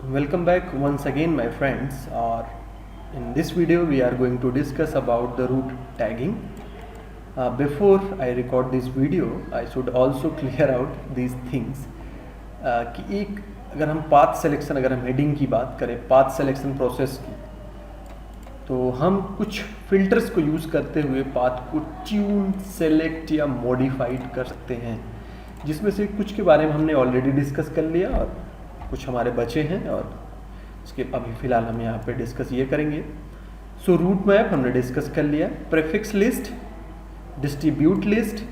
Welcome back once again, my friends. Or in this video, we are going to discuss about the root tagging. Before I record this video, I should also clear out these things. कि एक अगर हम path selection, अगर हम heading की बात करें path selection process की, तो हम कुछ फिल्टर्स को यूज़ करते हुए पाथ को ट्यून, सेलेक्ट या मॉडिफाइड कर सकते हैं, जिसमें से कुछ के बारे में हमने ऑलरेडी डिस्कस कर लिया और कुछ हमारे बचे हैं और इसके अभी फ़िलहाल हम यहाँ पे डिस्कस ये करेंगे। सो रूट मैप हमने डिस्कस कर लिया, प्रीफिक्स लिस्ट, डिस्ट्रीब्यूट लिस्ट,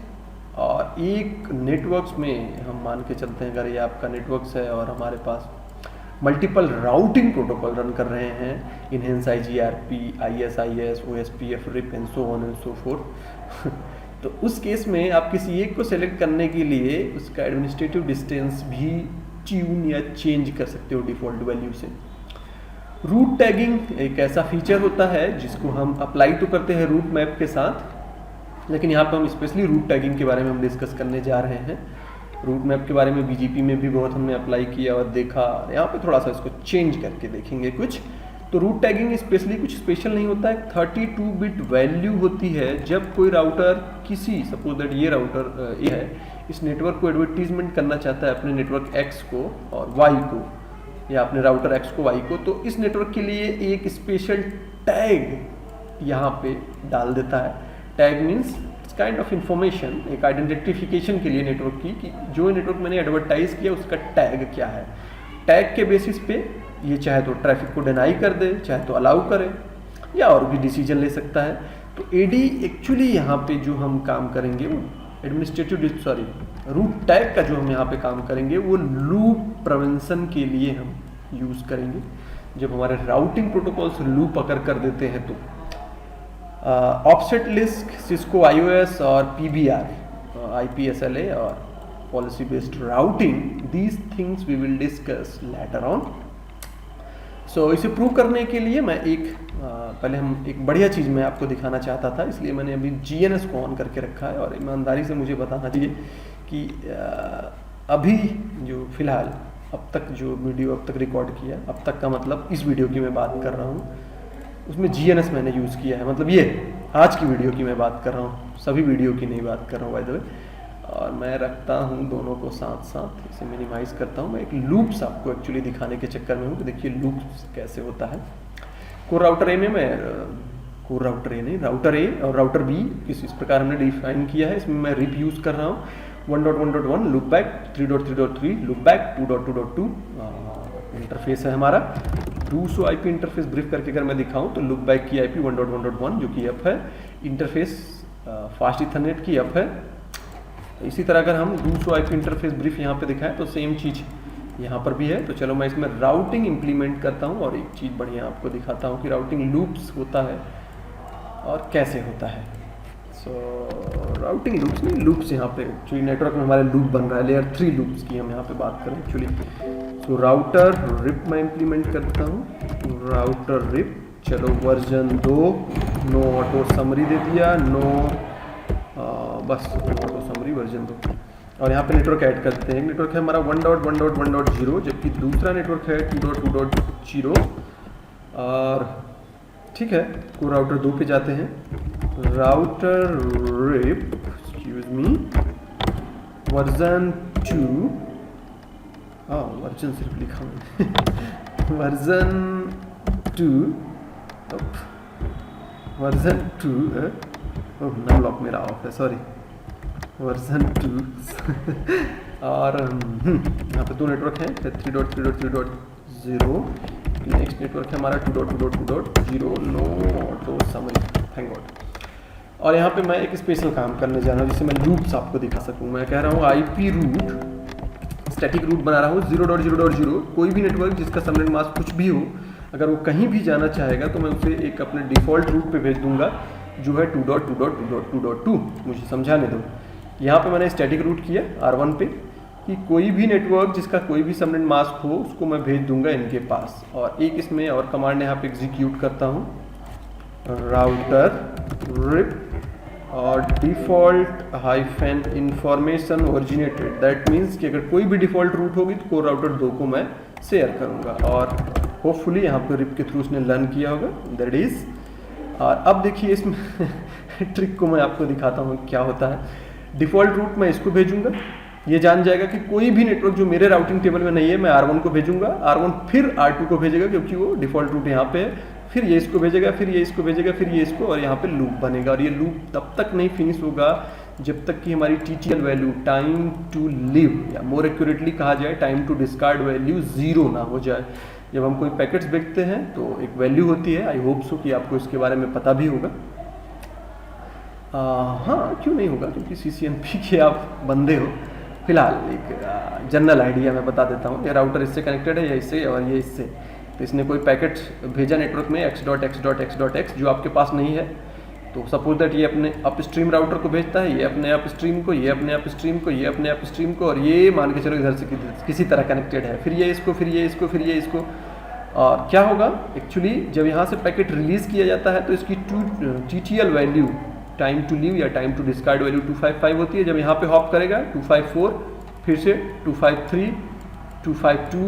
और एक नेटवर्क्स में हम मान के चलते हैं अगर ये आपका नेटवर्क्स है और हमारे पास मल्टीपल राउटिंग प्रोटोकॉल रन कर रहे हैं, enhance IGRP, ISIS, OSPF, RIP and so on and so fourth तो उस केस में आप किसी एक को सेलेक्ट करने के लिए उसका एडमिनिस्ट्रेटिव डिस्टेंस भी ट्यून या चेंज कर सकते हो डिफ़ॉल्ट वैल्यू से। रूट टैगिंग एक ऐसा फीचर होता है जिसको हम अप्लाई तो करते हैं रूट मैप के साथ, लेकिन यहाँ पर हम स्पेशली रूट टैगिंग के बारे में हम डिस्कस करने जा रहे हैं। रूट मैप के बारे में BGP में भी बहुत हमने अप्लाई किया और देखा, यहाँ पे थोड़ा सा इसको चेंज करके देखेंगे कुछ। तो रूट टैगिंग स्पेशली कुछ स्पेशल नहीं होता है, 32 बिट वैल्यू होती है जब कोई राउटर किसी, सपोज दैट ये राउटर ये है, इस नेटवर्क को एडवर्टीजमेंट करना चाहता है अपने नेटवर्क X को और Y को, या अपने राउटर X को Y को, तो इस नेटवर्क के लिए एक स्पेशल टैग यहाँ पे डाल देता है। Tag means kind of information, एक आइडेंटिफिकेशन के लिए नेटवर्क की कि जो नेटवर्क मैंने एडवर्टाइज किया उसका टैग क्या है। टैग के बेसिस पे ये चाहे तो ट्रैफिक को डिनाई कर दे, चाहे तो अलाउ करे, या और भी डिसीजन ले सकता है। तो AD एक्चुअली यहाँ पे जो हम काम करेंगे वो रूट टैग का जो हम यहाँ पे काम करेंगे वो लूप प्रिवेंशन के लिए हम यूज़ करेंगे। जब हमारे राउटिंग प्रोटोकॉल्स लूप अगर कर देते हैं तो ऑफसेट लिस्ट, सिस्को IOS और PBR, IPSLA और policy based routing, these things we will discuss later on. So इसे प्रूव करने के लिए मैं पहले हम एक बढ़िया चीज़ मैं आपको दिखाना चाहता था, इसलिए मैंने अभी GNS को ऑन करके रखा है। और ईमानदारी से मुझे बताना चाहिए कि अभी जो फ़िलहाल अब तक जो वीडियो अब तक रिकॉर्ड किया, अब तक का मतलब इस वीडियो की मैं बात कर रहा हूँ, उसमें GNS मैंने यूज़ किया है। मतलब ये आज की वीडियो की मैं बात कर रहा हूँ, सभी वीडियो की नहीं बात कर रहा हूँ बाय द वे। और मैं रखता हूँ दोनों को साथ साथ, इसे मिनिमाइज़ करता हूँ। मैं एक लूप्स आपको एक्चुअली दिखाने के चक्कर में हूँ कि देखिए लूप्स कैसे होता है। कोर राउटर ए में मैं कोर राउटर ए नहीं, राउटर ए और राउटर बी इस प्रकार हमने डिफाइन किया है। इसमें मैं रिप यूज़ कर रहा हूँ 1.1.1 loop back, 3.3.3 loop back, 2.2.2 interface है हमारा। 200 IP इंटरफेस ब्रीफ करके अगर मैं दिखाऊँ तो लूप बैक की IP 1.1.1 जो कि अप है, इंटरफेस फास्ट इथरनेट की अप है। इसी तरह अगर हम 200 IP इंटरफेस ब्रीफ यहाँ पे दिखाएं तो सेम चीज़ यहाँ पर भी है। तो चलो मैं इसमें राउटिंग इंप्लीमेंट करता हूँ और एक चीज़ बढ़िया आपको दिखाता हूँ कि राउटिंग लूप्स होता है और कैसे होता है। सो राउटिंग लूप्स नहीं, लूप्स यहाँ पे एक्चुअली नेटवर्क में हमारे लूप बन रहा है, लेयर 3 लूप्स की हम यहाँ पे बात करें एक्चुअली। सो राउटर रिप मैं इंप्लीमेंट करता हूँ, राउटर रिप, चलो वर्जन 2, नो ऑटो समरी दे दिया, बस ऑटो समरी वर्जन 2। और यहाँ पे नेटवर्क ऐड करते हैं। नेटवर्क है हमारा 1.1.1.0, जबकि दूसरा नेटवर्क है 2.2.0। और ठीक है, को राउटर 2 पे जाते हैं, router RIP, excuse me, version 2, version सिर्फ लिखा हूँ वर्जन 2, वर्जन 2, नाम लॉक मेरा ऑफ है, सॉरी, वर्जन 2 और यहाँ पे 2 नेटवर्क हैं, 3.3.3.0, नेक्स्ट नेटवर्क है हमारा 2.2.2.0, no auto summary, thank God. और यहाँ पे मैं एक स्पेशल काम करने जा रहा हूँ जिससे मैं लूप्स आपको दिखा सकूँ। मैं कह रहा हूँ IP रूट, स्टैटिक रूट बना रहा हूँ 0.0.0। कोई भी नेटवर्क जिसका सबनेट मास्क कुछ भी हो, अगर वो कहीं भी जाना चाहेगा तो मैं उसे एक अपने डिफ़ॉल्ट रूट पे भेज दूंगा जो है 2.2.2.2.2। मुझे समझाने दो। यहाँ पे मैंने स्टैटिक रूट किया R1 पे कि कोई भी नेटवर्क जिसका कोई भी सबनेट मास्क हो उसको मैं भेज दूंगा इनके पास। और एक इसमें और कमांड यहाँ पे एग्जीक्यूट करता हूँ, राउटर रिप और default hyphen information originated. That means कि अगर कोई भी डिफ़ॉल्ट रूट होगी तो कोर राउटर 2 को मैं शेयर करूँगा। और होपफुली यहाँ पर रिप के थ्रू उसने लर्न किया होगा, दैट इज़। और अब देखिए इसमें ट्रिक को मैं आपको दिखाता हूँ क्या होता है। डिफ़ॉल्ट रूट मैं इसको भेजूँगा, ये जान जाएगा कि कोई भी नेटवर्क जो मेरे राउटिंग टेबल में नहीं है, मैं R1 को भेजूंगा, R1 फिर R2 को भेजेगा क्योंकि वो डिफ़ॉल्ट रूट यहाँ पे है, फिर ये इसको भेजेगा, फिर ये इसको भेजेगा, फिर ये इसको, और यहाँ पे लूप बनेगा। और ये लूप तब तक नहीं फिनिश होगा जब तक कि हमारी TTL value, time to live, या मोर एक्यूरेटली कहा जाए टाइम टू डिस्कार्ड वैल्यू 0 ना हो जाए। जब हम कोई पैकेट्स भेजते हैं तो एक वैल्यू होती है, आई होप सो कि आपको इसके बारे में पता भी होगा। हाँ, क्यों नहीं होगा, क्योंकि CCNP के आप बंदे हो। फिलहाल एक जनरल आइडिया मैं बता देता हूँ। ये राउटर इससे कनेक्टेड है या इससे, और ये इससे। तो इसने कोई पैकेट भेजा नेटवर्क में x.x.x.x जो आपके पास नहीं है, तो सपोज दैट ये अपने अपस्ट्रीम राउटर को भेजता है, ये अपने अपस्ट्रीम को, ये अपने अपस्ट्रीम को, ये अपने अपस्ट्रीम को, और ये मान के चलो इधर से किसी तरह कनेक्टेड है, फिर ये इसको, फिर ये इसको, फिर ये इसको। और क्या होगा एक्चुअली, जब यहाँ से पैकेट रिलीज़ किया जाता है तो इसकी TTL value, time to live या टाइम टू डिस्कार्ड वैल्यू 255 होती है। जब यहाँ पे हॉप करेगा 254, फिर से 253, 252,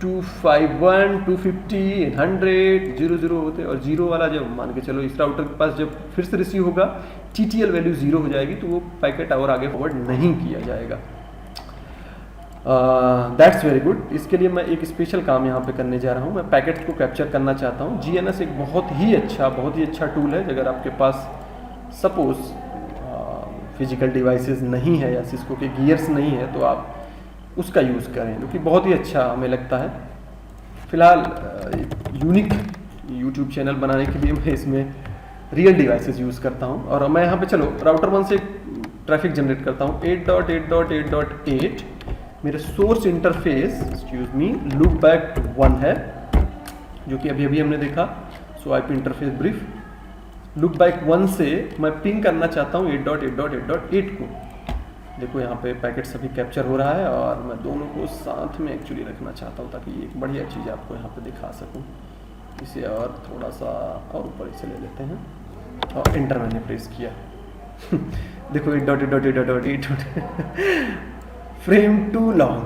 251, 250, 100, 00 होते हैं। और 0 वाला जब मान के चलो इस राउटर के पास जब फिर से रिसीव होगा, TTL वैल्यू 0 हो जाएगी, तो वो पैकेट और आगे फॉरवर्ड नहीं किया जाएगा। That's very good. इसके लिए मैं एक स्पेशल काम यहाँ पे करने जा रहा हूँ। मैं पैकेट को कैप्चर करना चाहता हूँ। GNS एक बहुत ही अच्छा टूल है। अगर आपके पास सपोज फिजिकल डिवाइसेस नहीं है या सिस्को के गियर्स नहीं है, तो आप उसका यूज़ करें, जो कि बहुत ही अच्छा हमें लगता है। फ़िलहाल यूनिक यूट्यूब चैनल बनाने के लिए मैं इसमें रियल डिवाइसेस यूज़ करता हूँ। और मैं यहाँ पे चलो राउटर 1 से ट्रैफिक जनरेट करता हूँ। 8.8.8.8 मेरे source interface, excuse me, loop back 1 है, जो कि अभी हमने देखा। सो IP interface brief loop back 1 से मैं पिंग करना चाहता हूँ 8.8.8.8 को। देखो यहाँ पे पैकेट सभी कैप्चर हो रहा है, और मैं दोनों को साथ में एक्चुअली रखना चाहता हूँ ताकि एक बढ़िया चीज़ आपको यहाँ पे दिखा सकूँ। इसे और थोड़ा सा और ऊपर इसे ले लेते हैं, और इंटर मैंने प्रेस किया। देखो 8.8.8.8 frame too long,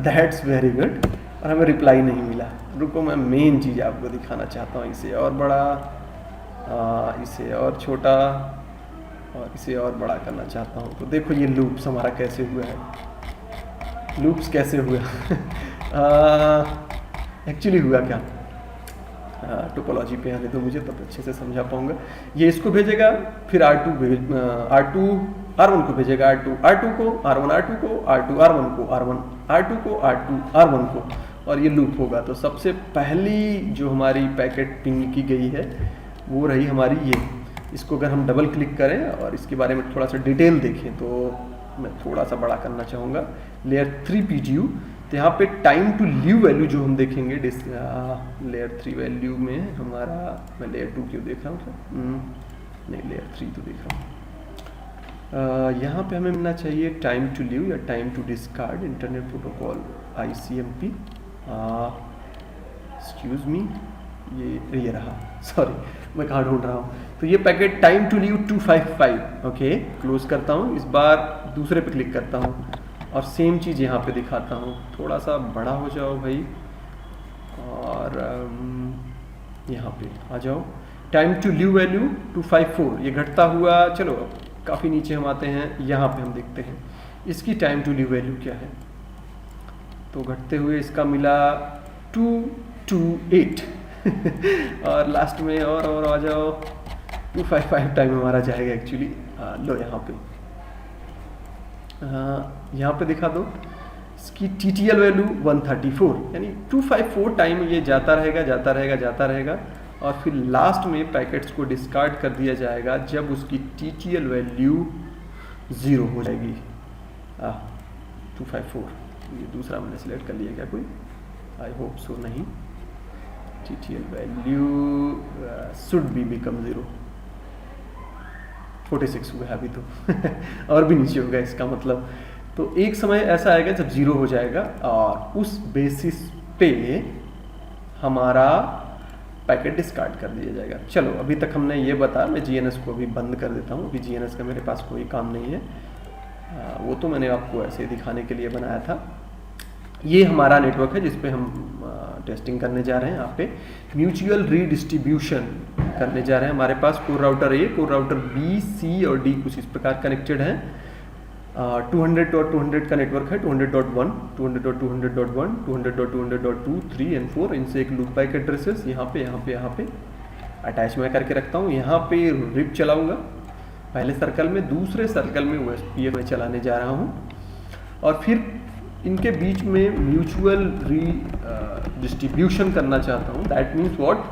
that's very good. और हमें रिप्लाई नहीं मिला। रुको, मैं मेन चीज़ आपको दिखाना चाहता हूँ। इसे और बड़ा, इसे और छोटा, और इसे और बड़ा करना चाहता हूँ। तो देखो ये लूप्स हमारा कैसे हुआ है। लूप्स कैसे हुआ एक्चुअली हुआ क्या, टोपोलॉजी पे आने दो मुझे, तब अच्छे से समझा पाऊंगा। ये इसको भेजेगा, फिर R2 R1 को भेजेगा, R2 को, R1 R2 को, R2 R1 को, R1 R2 को, R2 R1 को, और ये लूप होगा। तो सबसे पहली जो हमारी पैकेट पिंग की गई है वो रही हमारी ये। इसको अगर हम डबल क्लिक करें और इसके बारे में थोड़ा सा डिटेल देखें, तो मैं थोड़ा सा बड़ा करना चाहूँगा। लेयर 3 PGU, तो यहाँ पे टाइम टू लीव वैल्यू जो हम देखेंगे लेयर 3 वैल्यू में हमारा, मैं लेयर 2 क्यों देख रहा हूँ, नहीं लेयर 3 तो देख रहा हूँ। यहाँ पे हमें मिलना चाहिए टाइम टू लीव या time to discard, internet protocol ICMP। Excuse me, ये रहा, सॉरी मैं कहाँ ढूंढ रहा हूँ। तो ये packet time to live 255, okay, close करता हूँ। इस बार दूसरे पे क्लिक करता हूँ और सेम चीज़ यहाँ पे दिखाता हूँ। थोड़ा सा बड़ा हो जाओ भाई, और यहाँ पे आ जाओ। टाइम टू लीव वैल्यू 254, ये घटता हुआ, चलो काफ़ी नीचे हम आते हैं। यहाँ पे हम देखते हैं इसकी टाइम टू लीव वैल्यू क्या है। तो घटते हुए इसका मिला 228 और लास्ट में और आ जाओ 255 टाइम हमारा जाएगा एक्चुअली। लो यहाँ पे दिखा दो इसकी TTL वैल्यू 134, यानी 254 टाइम ये जाता रहेगा और फिर लास्ट में पैकेट्स को डिस्कार्ड कर दिया जाएगा जब उसकी TTL वैल्यू 0 हो जाएगी। 254, ये दूसरा मैंने सिलेक्ट कर लिया क्या कोई, आई होप सो नहीं। TTL value should be become 0, 46 हुआ है अभी तो और भी नीचे होगा इसका मतलब। तो एक समय ऐसा आएगा जब 0 हो जाएगा और उस बेसिस पे हमारा पैकेट डिस्कार्ड कर दिया जाएगा। चलो अभी तक हमने ये बताया, मैं GNS को अभी बंद कर देता हूँ। अभी GNS का मेरे पास कोई काम नहीं है, वो तो मैंने आपको ऐसे दिखाने के लिए बनाया था। ये हमारा नेटवर्क है जिस पे हम टेस्टिंग करने जा रहे हैं। यहाँ पे म्यूचुअल रीडिस्ट्रीब्यूशन करने जा रहे हैं। हमारे पास कोर राउटर ए, कोर राउटर बी, सी और डी कुछ इस प्रकार कनेक्टेड हैं। 200.200 का नेटवर्क है, 200.1, 200.200.1, 200.200.2, 3 और 4। इनसे एक लूप बाइक एड्रेसेस यहाँ पे अटैच मैं करके रखता हूँ। यहाँ पे रिप चलाऊँगा पहले सर्कल में, दूसरे सर्कल में OSPF में चलाने जा रहा हूँ और फिर इनके बीच में म्यूचुअल डिस्ट्रीब्यूशन करना चाहता हूँ। दैट मीन्स व्हाट,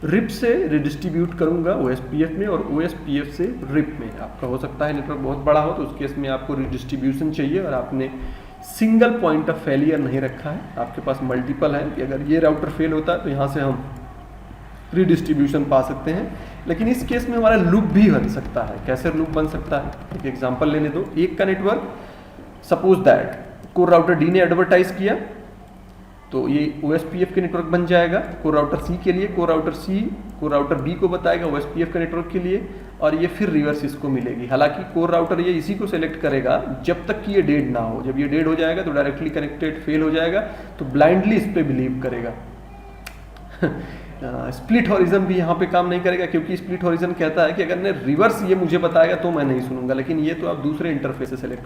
रिप से रिडिस्ट्रीब्यूट करूँगा OSPF में और OSPF से रिप में। आपका हो सकता है नेटवर्क बहुत बड़ा हो तो उस केस में आपको रिडिस्ट्रीब्यूशन चाहिए और आपने सिंगल पॉइंट ऑफ फेलियर नहीं रखा है, आपके पास मल्टीपल है कि अगर ये राउटर फेल होता है तो यहाँ से हम रिडिस्ट्रीब्यूशन पा सकते हैं। लेकिन इस केस में हमारा लूप भी बन सकता है। कैसे लूप बन सकता है, एक एग्जांपल लेने दो। एक का network, suppose that core router D ने एडवर्टाइज किया तो ये OSPF के नेटवर्क बन जाएगा कोर राउटर सी के लिए, कोर राउटर सी कोर राउटर बी को बताएगा OSPF के नेटवर्क के लिए और ये फिर रिवर्स इसको मिलेगी। हालांकि कोर राउटर ये इसी को सेलेक्ट करेगा जब तक कि ये डेड ना हो। जब ये डेड हो जाएगा तो डायरेक्टली कनेक्टेड फेल हो जाएगा तो ब्लाइंडली इस पर बिलीव करेगा। स्प्लिट हॉरिजन भी यहाँ पे काम नहीं करेगा क्योंकि स्प्लिट हॉरिजन कहता है कि अगर ने रिवर्स ये मुझे बताएगा तो मैं नहीं सुनूंगा, लेकिन ये तो आप दूसरे इंटरफेस से सेलेक्ट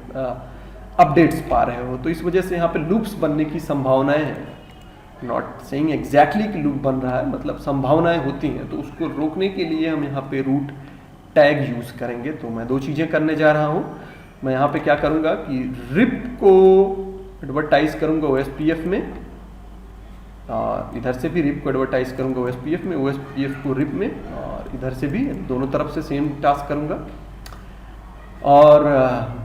अपडेट्स पा रहे हो। तो इस वजह से यहाँ पे लूप्स बनने की संभावनाएं हैं। नॉट सेइंग एग्जैक्टली कि लूप बन रहा है, मतलब संभावनाएं होती हैं। तो उसको रोकने के लिए हम यहाँ पे रूट टैग यूज करेंगे। तो मैं दो चीजें करने जा रहा हूँ। मैं यहाँ पे क्या करूँगा कि रिप को एडवर्टाइज करूँगा OSPF में, इधर से भी रिप को एडवर्टाइज करूँगा OSPF में, OSPF को रिप में, और इधर से भी दोनों तरफ से सेम टास्क करूँगा और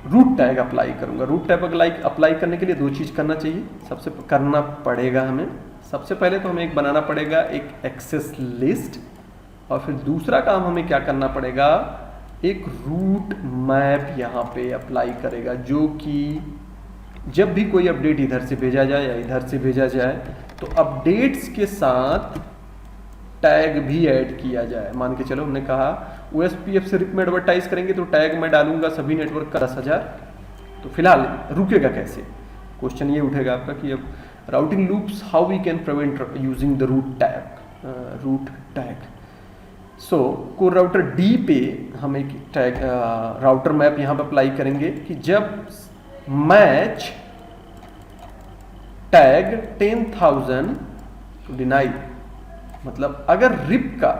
रूट टैग अप्लाई करूँगा। रूट टैग अप्लाई करने के लिए दो चीज़ करना चाहिए, सबसे करना पड़ेगा हमें। सबसे पहले तो हमें एक बनाना पड़ेगा एक एक्सेस लिस्ट और फिर दूसरा काम हमें क्या करना पड़ेगा, एक रूट मैप यहाँ पे अप्लाई करेगा, जो कि जब भी कोई अपडेट इधर से भेजा जाए या इधर से भेजा जाए तो अपडेट्स के साथ टैग भी ऐड किया जाए। मान के चलो हमने कहा OSPF से रिप में एडवर्टाइज करेंगे तो टैग मैं डालूंगा सभी नेटवर्क का 10,000। तो फिलहाल रुकेगा कैसे, क्वेश्चन ये उठेगा आपका कि अब routing loops, how we can prevent using the route tag. So core router D पे हम एक टैग राउटर मैप यहाँ पे अप्लाई करेंगे कि जब मैच टैग 10,000 डिनाई, मतलब अगर रिप का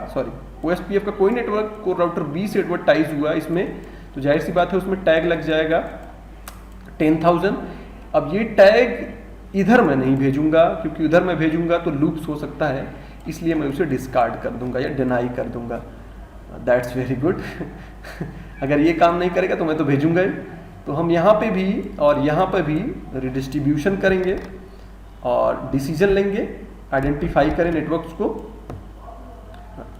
OSPF का कोई नेटवर्क कोर राउटर बी से एडवर्टाइज हुआ इसमें तो जाहिर सी बात है उसमें टैग लग जाएगा 10,000। अब ये टैग इधर मैं नहीं भेजूंगा क्योंकि उधर मैं भेजूंगा तो लूप्स हो सकता है, इसलिए मैं उसे डिस्कार्ड कर दूंगा या डिनाई कर दूंगा। That's very good. अगर ये काम नहीं करेगा तो मैं तो भेजूंगा ही। तो हम यहाँ पे भी और यहाँ पे भी रिडिस्ट्रीब्यूशन करेंगे और डिसीजन लेंगे, आइडेंटिफाई करें नेटवर्क्स को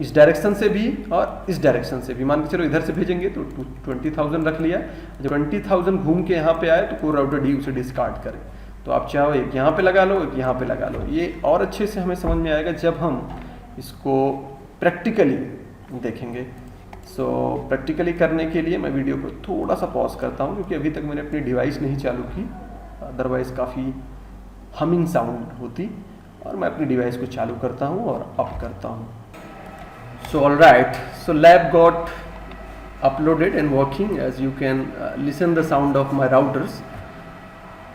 इस डायरेक्शन से भी और इस डायरेक्शन से भी। मान के चलो इधर से भेजेंगे तो 20,000 रख लिया, जब 20,000 घूम के यहाँ पे आए तो कोर राउटर डी उसे डिस्कार्ड करे। तो आप चाहो एक यहाँ पे लगा लो, एक यहाँ पे लगा लो। ये और अच्छे से हमें समझ में आएगा जब हम इसको प्रैक्टिकली देखेंगे। सो प्रैक्टिकली करने के लिए मैं वीडियो को थोड़ा सा पॉज करता हूँ क्योंकि अभी तक मैंने अपनी डिवाइस नहीं चालू की, अदरवाइज काफ़ी हमिंग साउंड होती। और मैं अपनी डिवाइस को चालू करता हूँ और अप करता हूँ। So alright, so lab got uploaded and working, as you can listen the sound of my routers.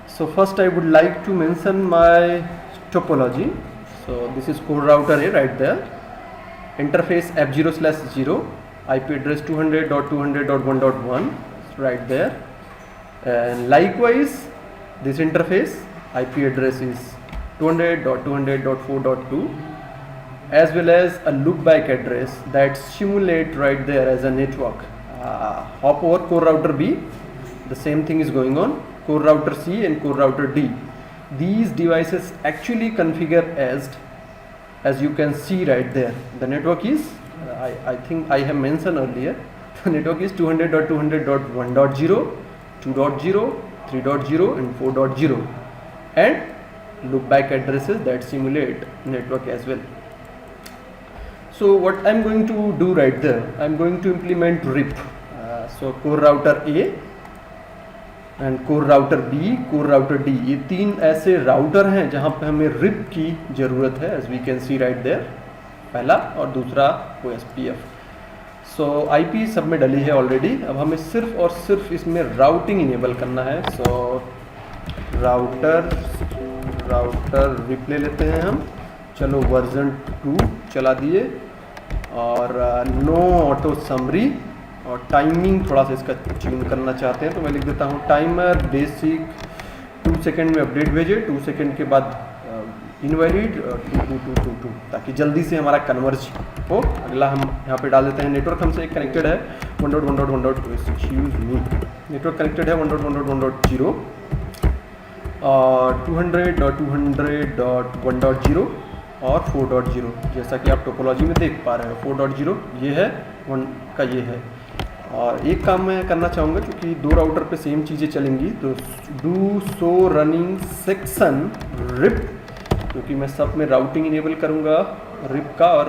So first I would like to mention my topology. So this is core router A right there, interface F0/0, IP address 200.200.1.1 right there, and likewise this interface IP address is 200.200.4.2, as well as a loopback address that simulate right there as a network. Hop over core router B, the same thing is going on. Core router C and core router D. These devices actually configure as you can see right there. The network is, I think I have mentioned earlier, the network is 200.200.1.0, 2.0, 3.0 and 4.0, and loopback addresses that simulate network as well. So what I'm going to do right there, I'm going to implement RIP. So core router A, and core router B, core router D, ये तीन ऐसे router हैं जहाँ पे हमें rib की ज़रूरत है, as we can see right there, पहला, और दूसरा OSPF। सो IP सब में डली है ऑलरेडी, अब हमें सिर्फ और सिर्फ इसमें राउटिंग इनेबल करना है। सो राउटर रिप ले लेते हैं हम, चलो वर्जन 2 चला दिए, और नो ऑटो समरी, और टाइमिंग थोड़ा सा इसका ट्यून करना चाहते हैं तो मैं लिख देता हूँ टाइमर बेसिक 2 सेकेंड में अपडेट भेजे, 2 सेकेंड के बाद इनवैलिड 2222, ताकि जल्दी से हमारा कन्वर्ज हो। अगला हम यहाँ पे डाल देते हैं नेटवर्क हमसे एक कनेक्टेड है 1.1.1.0, नेटवर्क कनेक्टेड है 1.1.1.0 और 200.200.1.0 और 4.0, जैसा कि आप टोपोलॉजी में देख पा रहे हो 4.0 ये है, 1 का ये है। और एक काम मैं करना चाहूँगा, क्योंकि दो राउटर पे सेम चीज़ें चलेंगी, तो do so running section RIP, क्योंकि मैं सब में राउटिंग इनेबल करूँगा रिप का, और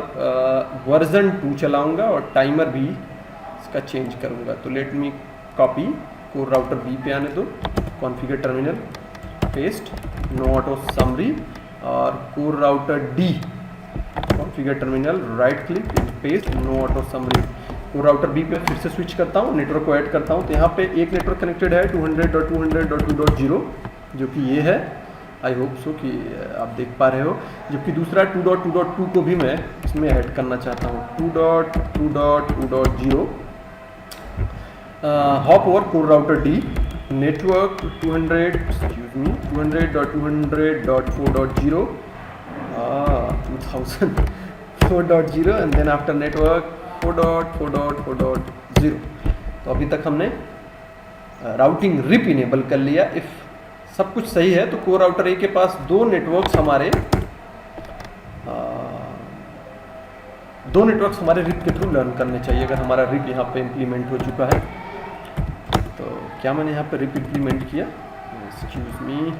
वर्जन 2 चलाऊँगा और टाइमर भी इसका चेंज करूँगा। तो let me copy, core router B पे आने दो, configure terminal, paste, no auto summary, और core router D, configure terminal, right click, paste, no auto summary. Core router B पे फिर से स्विच करता हूँ, नेटवर्क को ऐड करता हूँ, तो यहाँ पे एक नेटवर्क कनेक्टेड है 200.200.2.0 जो कि ये है, आई होप सो कि आप देख पा रहे हो, जबकि दूसरा 2.2.2 को भी मैं इसमें ऐड करना चाहता हूँ, 2.2.2.0। Hop over core router D, network 200.200.4.0 4.0 and then after network 4.4.4.0। तो अभी तक हमने राउटिंग रिप इनेबल कर लिया। इफ सब कुछ सही है तो कोर राउटर ए के पास दो नेटवर्क्स हमारे रिप के थ्रू लर्न करने चाहिए, अगर हमारा रिप यहाँ पे इम्प्लीमेंट हो चुका है। तो क्या मैंने यहाँ पे रिप इम्प्लीमेंट किया, excuse me,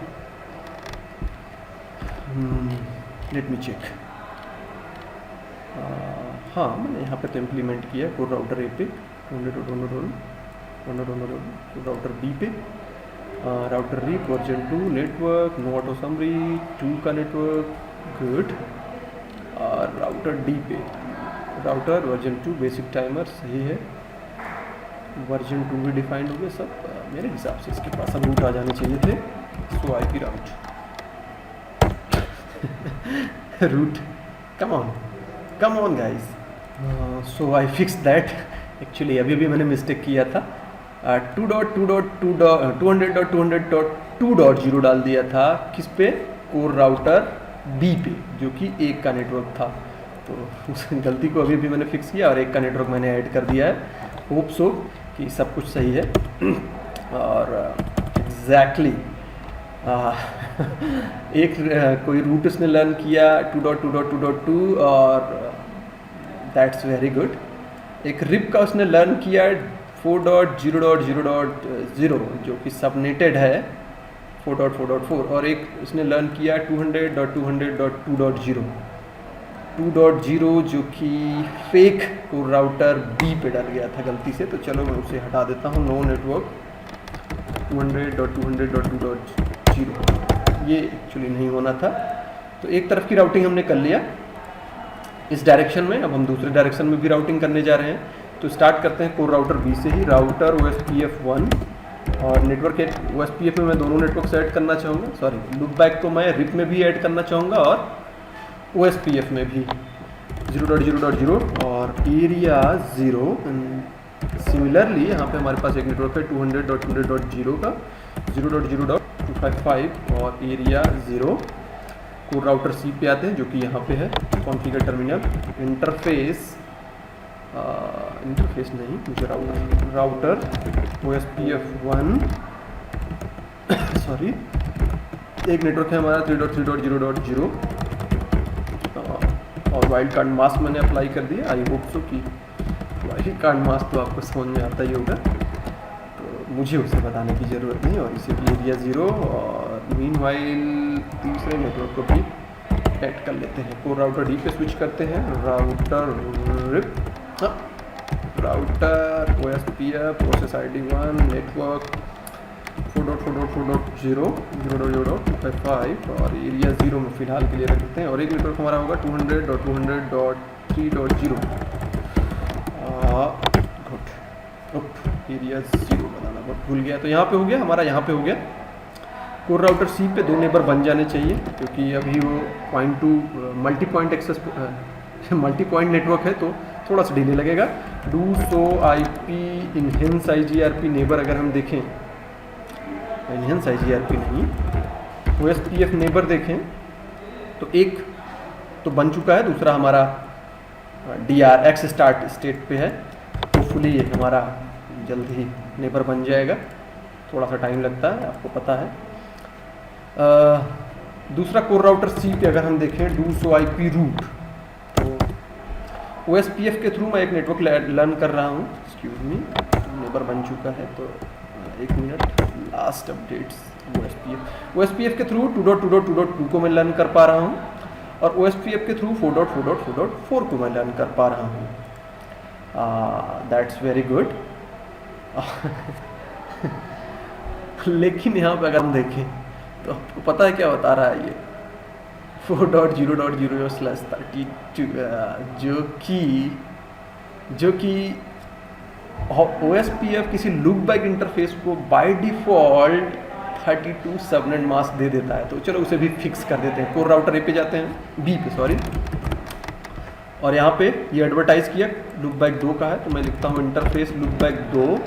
let me check. हाँ, मैंने यहाँ पे तो इम्प्लीमेंट किया कोर राउटर ए पे, राउटर बी पे, router RIP version 2, network, no auto summary, 2 का नेटवर्क, गुड, और राउटर डी पे, राउटर वर्जन 2, बेसिक टाइमर सही है, वर्जन 2 भी डिफाइंड हो गए सब। मेरे हिसाब से इसके पास अब रूट आ जाने चाहिए थे, so IP route route, come on guys. So I fix that, actually अभी भी मैंने मिस्टेक किया था, 2.2.200.200.2.0 डाल दिया था, किस पे, कोर राउटर बी पे, जो कि एक का नेटवर्क था। तो उस गलती को अभी भी मैंने फिक्स किया और एक का नेटवर्क मैंने ऐड कर दिया है। होप सो कि सब कुछ सही है। और एग्जैक्टली एक कोई रूट उसने लर्न किया 2.2.2.2 और दैट्स वेरी गुड। एक रिप का उसने लर्न किया 4.0.0.0 जो कि सबनेटेड है 4.4.4, और एक उसने लर्न किया 200.200.2.0 जो कि फेक कोर राउटर बी पे डल गया था गलती से। तो चलो मैं उसे हटा देता हूँ, नो नेटवर्क 200.200.2.0, ये एक्चुअली नहीं होना था। तो एक तरफ की राउटिंग हमने कर लिया इस डायरेक्शन में, अब हम दूसरे डायरेक्शन में भी राउटिंग करने जा रहे हैं। तो स्टार्ट करते हैं कोर राउटर बी से ही, राउटर OSPF 1 और नेटवर्क OSPF में मैं दोनों नेटवर्क ऐड करना चाहूँगा, सॉरी लुप बैक को मैं रिप में भी ऐड करना चाहूँगा और OSPF में भी 0.0.0 और एरिया 0। सिमिलरली यहाँ पे हमारे पास एक नेटवर्क है 200.200.0 का 0.0.255 और एरिया 0। कोर राउटर सी पे आते हैं जो कि यहाँ पे है, कॉन्फ़िगर टर्मिनल, इंटरफेस नहीं, मुझे राउटर OSPF 1 सॉरी, एक नेटवर्क है हमारा 3.3.0.0 और वाइल्ड कार्ड मास्क मैंने अप्लाई कर दिया। आई होप सो कि वाइल्ड कार्ड मास्क तो आपको समझ में आता ही होगा, तो मुझे उसे बताने की ज़रूरत नहीं। और इसे भी एरिया 0 और मीनवाइल तीसरे नेटवर्क को भी ऐड कर लेते हैं। कोर राउटर डी पे स्विच करते हैं, router RIP, router OSPF process ID 1 network 4.4.4.0 और एरिया 0 में फ़िलहाल के लिए रख देते हैं। और एक नेटवर्क हमारा होगा 200.200.3.0 गुड। एरिया 0 बनाना बहुत भूल गया, तो यहाँ पे हो गया हमारा, यहाँ पे हो गया। कोर राउटर सी पे 2 नेबर बन जाने चाहिए, क्योंकि अभी वो point to multi point access multi point network है, तो थोड़ा सा डिले लगेगा। Do so IP enhanced IGRP neighbour अगर हम देखें, इनहेंस IGRP नहीं, OSPF नेबर देखें तो एक तो बन चुका है, दूसरा हमारा DRX स्टार्ट स्टेट पे है। होपफुली ये हमारा जल्द ही नेबर बन जाएगा, थोड़ा सा टाइम लगता है, आपको पता है। दूसरा कोर राउटर सी पे अगर हम देखें डू सो IP रूट, तो OSPF के थ्रू मैं एक नेटवर्क लर्न कर रहा हूँ। एक्सक्यूज मी, नेबर बन चुका है, तो एक मिनट, लास्ट अपडेट्स OSPF के थ्रू 2.2.2.2 को मैं लर्न कर पा रहा हूँ, और OSPF के थ्रू 4.4.4.4 को मैं लर्न कर पा रहा हूँ। That's very good. लेकिन यहाँ पे अगर हम देखें तो आपको पता है क्या बता रहा है ये 4.0.0/32, जो कि OSPF किसी लूप बैक इंटरफेस को बाय डिफ़ॉल्ट 32 सबनेट मास्क दे देता है। तो चलो उसे भी फिक्स कर देते हैं। कोर राउटर ए पे जाते हैं, बी पे सॉरी, और यहाँ पे ये एडवर्टाइज किया लूप बैक 2 का है, तो मैं लिखता हूँ interface loop back 2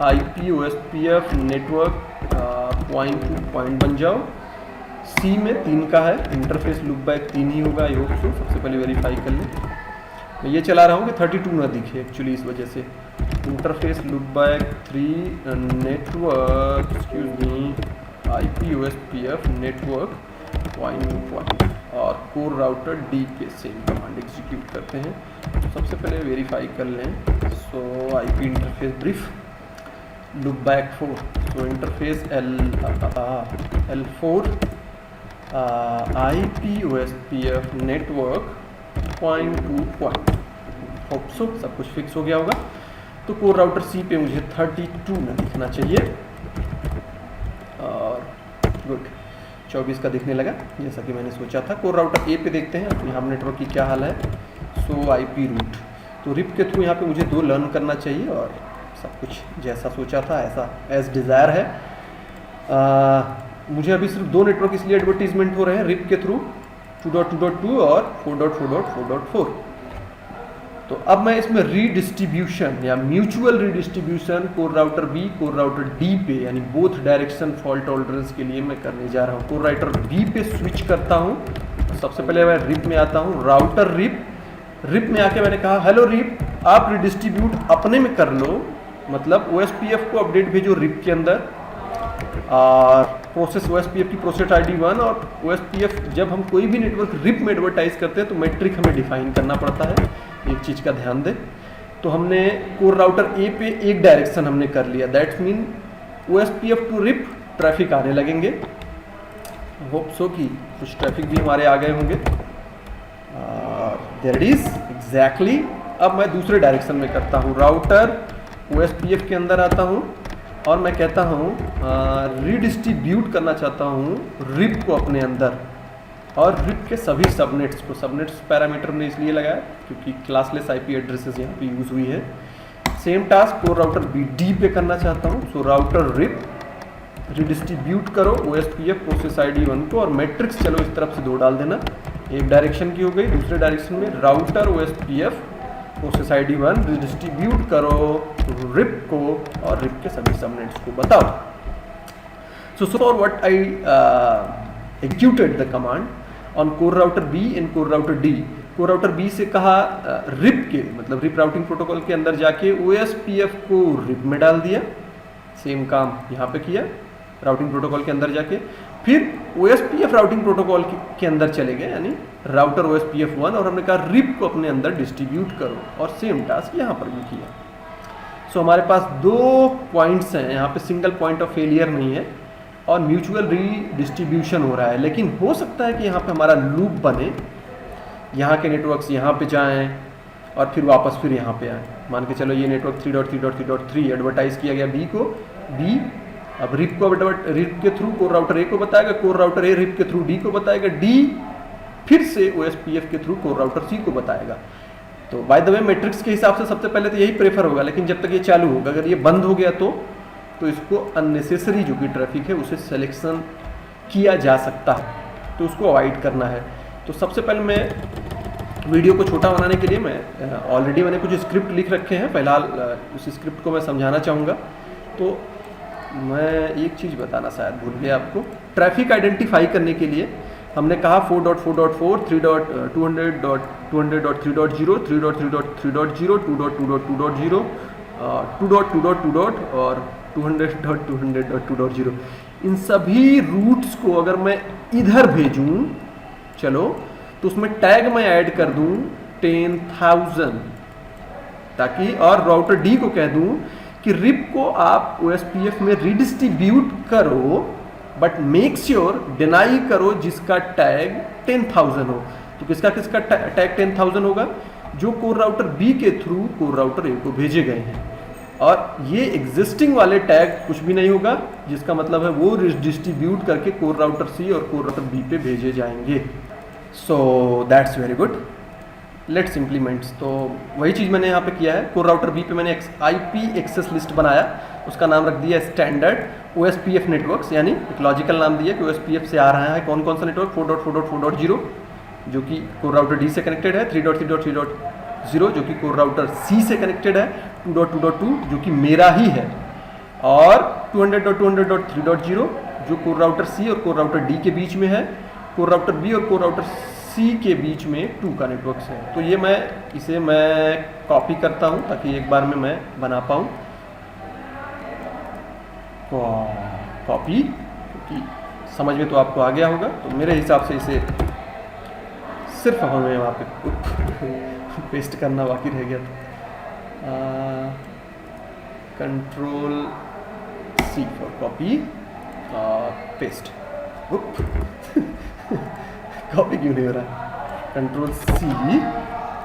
IP OSPF network point two point बन जाओ। सी में 3 का है, इंटरफेस लूप बैक 3 ही होगा। आई होप सो, सबसे पहले वेरीफाई कर लें। मैं ये चला रहा हूँ कि 32 ना दिखे एक्चुअली, इस वजह से। Interface loop back 3 network excuse me IP OSPF network point two point, और कोर राउटर डी पे सेम कमांड एग्जीक्यूट करते हैं। तो सबसे पहले वेरीफाई कर लें। सो IP interface brief loop back 4, so interface L4 IP OSPF network point two point. Hope so सब कुछ फिक्स हो गया होगा। तो कोर राउटर सी पे मुझे 32 में दिखना चाहिए, और गुड 24 का दिखने लगा जैसा कि मैंने सोचा था। कोर राउटर ए पे देखते हैं यहाँ नेटवर्क की क्या हाल है। सो IP रूट, तो रिप के थ्रू यहाँ पे मुझे 2 लर्न करना चाहिए, और सब कुछ जैसा सोचा था ऐसा एज डिज़ायर है। मुझे अभी सिर्फ 2 नेटवर्क इसलिए एडवर्टीजमेंट हो रहे हैं रिप के थ्रू, 2.2.2 और 4.4.4.4। तो अब मैं इसमें रीडिस्ट्रीब्यूशन या mutual redistribution core router B core router D पे, यानी बोथ डायरेक्शन फॉल्ट टॉलरेंस के लिए मैं करने जा रहा हूँ। कोर राउटर बी पे स्विच करता हूँ। सबसे पहले मैं रिप में आता हूँ, राउटर रिप में आके मैंने कहा हेलो रिप, आप रिडिस्ट्रीब्यूट अपने में कर लो, मतलब OSPF को अपडेट भेजो रिप के अंदर, और प्रोसेस OSPF की प्रोसेस ID 1, और OSPF जब हम कोई भी नेटवर्क रिप में एडवर्टाइज करते हैं तो मैट्रिक हमें डिफाइन करना पड़ता है, एक चीज़ का ध्यान दें। तो हमने कोर राउटर ए पे एक डायरेक्शन हमने कर लिया, that's mean OSPF to RIP traffic आने लगेंगे। होप सो कि कुछ ट्रैफिक भी हमारे आ गए होंगे। There it is exactly. अब मैं दूसरे डायरेक्शन में करता हूँ, राउटर OSPF के अंदर आता हूँ, और मैं कहता हूँ रीडिस्ट्रीब्यूट करना चाहता हूँ रिप को अपने अंदर, और रिप के सभी सबनेट्स को। सबनेट्स पैरामीटर ने इसलिए लगाया क्योंकि क्लासलेस IP एड्रेसेस यहाँ पे यूज़ हुई है। Same task core router BD पे करना चाहता हूँ। सो राउटर रिप रीडिस्ट्रीब्यूट करो OSPF प्रोसेस ID 1 को, और मैट्रिक्स चलो इस तरफ से 2 डाल देना। एक डायरेक्शन की हो गई, दूसरे डायरेक्शन में router OSPF process ID 1 distribute करो रिप को, और रिप के सभी सबनेट्स को बताओ। So for what I executed the command on core router B and core router D. Core router B से कहा रिप के, मतलब रिप राउटिंग प्रोटोकॉल के अंदर जाके OSPF को रिप में डाल दिया। सेम काम यहाँ पे किया, राउटिंग प्रोटोकॉल के अंदर जाके, फिर OSPF राउटिंग प्रोटोकॉल के अंदर चले गए, यानी राउटर OSPF 1, और हमने कहा रिप को अपने अंदर डिस्ट्रीब्यूट करो, और सेम टास्क यहाँ पर भी किया। सो हमारे पास 2 पॉइंट्स हैं, यहाँ पे सिंगल पॉइंट ऑफ फेलियर नहीं है, और म्यूचुअल रीडिस्ट्रीब्यूशन हो रहा है। लेकिन हो सकता है कि यहाँ पे हमारा लूप बने, यहाँ के नेटवर्क्स यहाँ पे जाएँ और फिर वापस फिर यहाँ पे आए। मान के चलो ये नेटवर्क 3.3.3.3 एडवर्टाइज किया गया बी को, बी अब रिप को रिप के थ्रू कोर राउटर ए को बताएगा, कोर राउटर ए रिप के थ्रू डी को बताएगा, डी फिर से OSPF के थ्रू कोर राउटर सी को बताएगा। तो बाय द वे मैट्रिक्स के हिसाब से सबसे पहले तो यही प्रेफर होगा, लेकिन जब तक ये चालू होगा, अगर ये बंद हो गया तो इसको अननेसेसरी जो कि ट्रैफिक है उसे सिलेक्शन किया जा सकता है, तो उसको अवॉइड करना है। तो सबसे पहले मैं वीडियो को छोटा बनाने के लिए मैं ऑलरेडी मैंने कुछ स्क्रिप्ट लिख रखे हैं, फिलहाल उस स्क्रिप्ट को मैं समझाना चाहूँगा। तो मैं एक चीज़ बताना शायद भूल गया आपको। ट्रैफिक आइडेंटिफाई करने के लिए हमने कहा 4.4.4, 3.200.200.3.0, 3.3.3.0, 2.2.2.0, 2.2.2. और 200.200.2.0, इन सभी रूट्स को अगर मैं इधर भेजूं चलो तो उसमें टैग मैं ऐड कर दूं 10,000, ताकि और राउटर डी को कह दूं कि रिप को आप OSPF में रिडिस्ट्रीब्यूट करो, बट मेक श्योर डिनाई करो जिसका टैग 10,000 हो। तो किसका किसका टैग 10,000 होगा? जो कोर राउटर बी के थ्रू कोर राउटर ए को भेजे गए हैं। और ये एग्जिस्टिंग वाले टैग कुछ भी नहीं होगा, जिसका मतलब है वो डिस्ट्रीब्यूट करके कोर राउटर सी और कोर राउटर बी पे भेजे जाएंगे। So that's very good, let's implements. तो वही चीज़ मैंने यहाँ पे किया है। कोर राउटर बी पे मैंने IP एक्सेस लिस्ट बनाया, उसका नाम रख दिया स्टैंडर्ड OSPF नेटवर्क्स, यानी एक लॉजिकल नाम दिया कि OSPF से आ रहा है कौन कौन सा नेटवर्क, 4.4.4.0 जो कि कोर राउटर डी से कनेक्टेड है, 3.3.3.0 जो कि कोर राउटर सी से कनेक्टेड है, 2.2.2 जो कि मेरा ही है, और 200.200.3.0 जो कोर राउटर सी और कोर राउटर डी के बीच में है, कोर राउटर बी और कोर राउटर सी के बीच में 2 का नेटवर्क है। तो ये इसे मैं कॉपी करता हूँ ताकि एक बार में मैं बना पाऊँ। कॉपी, क्योंकि समझ में तो आपको आ गया होगा, तो मेरे हिसाब से इसे सिर्फ हमें वहाँ पे पेस्ट करना बाकी रह गया था। कंट्रोल C फॉर कॉपी और पेस्ट। कॉपी क्यों नहीं हो रहा? कंट्रोल C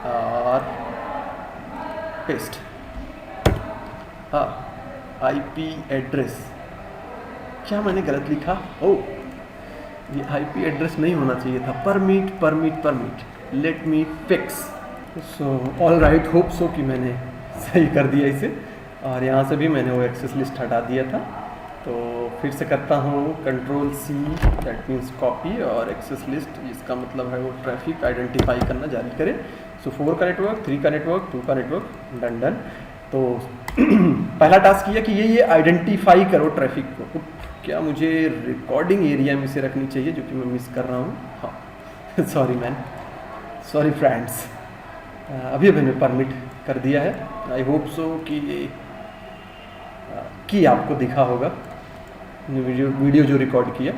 और पेस्ट। हाँ, IP एड्रेस, क्या मैंने गलत लिखा? ओह, ये IP एड्रेस नहीं होना चाहिए था, permit. Let me fix. So all right, hope so कि मैंने सही कर दिया इसे। और यहाँ से भी मैंने वो एक्सेस लिस्ट हटा दिया था। तो फिर से करता हूँ control C, that means copy, और एक्सेस लिस्ट, जिसका मतलब है वो ट्रैफिक आइडेंटिफाई करना जारी करे। सो 4 का नेटवर्क, 3 का नेटवर्क, 2 का नेटवर्क, डन। तो पहला टास्क किया कि ये आइडेंटिफाई करो ट्रैफिक को। क्या मुझे रिकॉर्डिंग एरिया में से रखनी चाहिए, जो कि मैं मिस कर रहा हूँ। हाँ सॉरी फ्रेंड्स, अभी मैंने परमिट कर दिया है। आई होप सो कि आपको दिखा होगा वीडियो जो रिकॉर्ड किया।